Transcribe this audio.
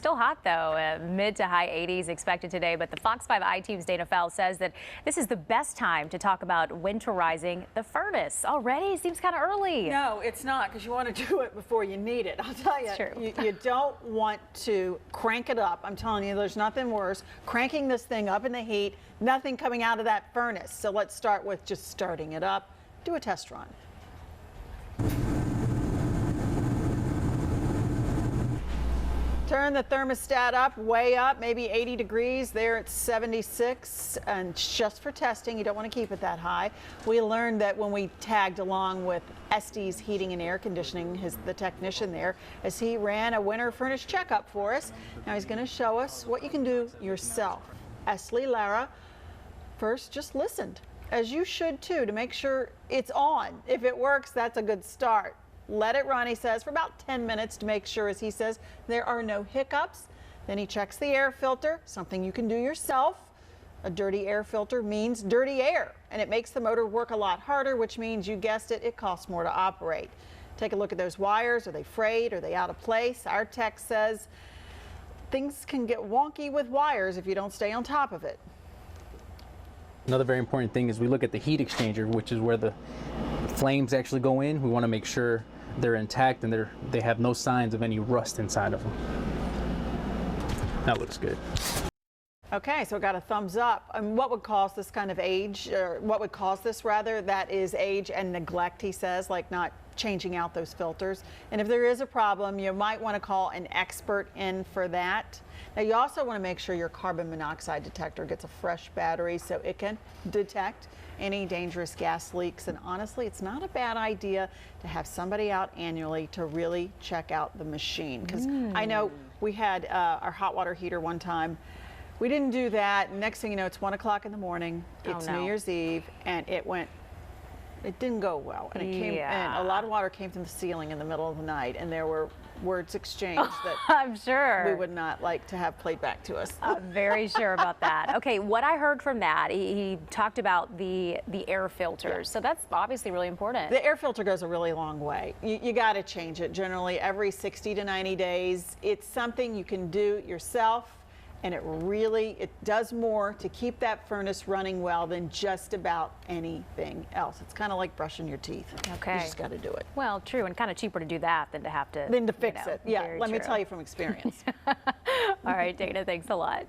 Still hot though, mid to high 80s expected today. But the Fox 5 I-Team's Dana Fell says that this is the best time to talk about winterizing the furnace. Already seems kind of early. No, it's not, because you want to do it before you need it. I'll tell you, you don't want to crank it up. I'm telling you, there's nothing worse. Cranking this thing up in the heat, nothing coming out of that furnace. So let's start with just starting it up. Do a test run. Turn the thermostat up, way up, maybe 80 degrees. There it's 76, and just for testing, you don't want to keep it that high. We learned that when we tagged along with Estes Heating and Air Conditioning, the technician there, as he ran a winter furnace checkup for us. Now he's going to show us what you can do yourself. Esley Lara first just listened, as you should too, to make sure it's on. If it works, that's a good start. Let it run, he says, for about 10 minutes to make sure, as he says, there are no hiccups. Then he checks the air filter, something you can do yourself. A dirty air filter means dirty air, and it makes the motor work a lot harder, which means, you guessed it, it costs more to operate. Take a look at those wires. Are they frayed? Are they out of place? Our tech says things can get wonky with wires if you don't stay on top of it. Another very important thing is we look at the heat exchanger, which is where the flames actually go in. We want to make sure they're intact and they have no signs of any rust inside of them. That looks good. Okay, so we got a thumbs up. And what would cause this kind of age, or what would cause this rather? That is age and neglect, he says, like not changing out those filters. And if there is a problem, you might want to call an expert in for that. Now, you also want to make sure your carbon monoxide detector gets a fresh battery so it can detect any dangerous gas leaks. And honestly, it's not a bad idea to have somebody out annually to really check out the machine. Because I know we had our hot water heater one time. We didn't do that. Next thing you know, it's 1 o'clock in the morning. It's New Year's Eve, and it didn't go well. And it came, and a lot of water came from the ceiling in the middle of the night, and there were words exchanged that I'm sure we would not like to have played back to us. I'm very sure about that. Okay, what I heard from that, he talked about the air filters. So that's obviously really important. The air filter goes a really long way. You got to change it generally every 60 to 90 days. It's something you can do yourself. And it does more to keep that furnace running well than just about anything else. It's kind of like brushing your teeth. Okay. You just got to do it. Well, true, and kind of cheaper to do that than to have to fix it. Yeah, let me tell you from experience. All right, Dana, thanks a lot.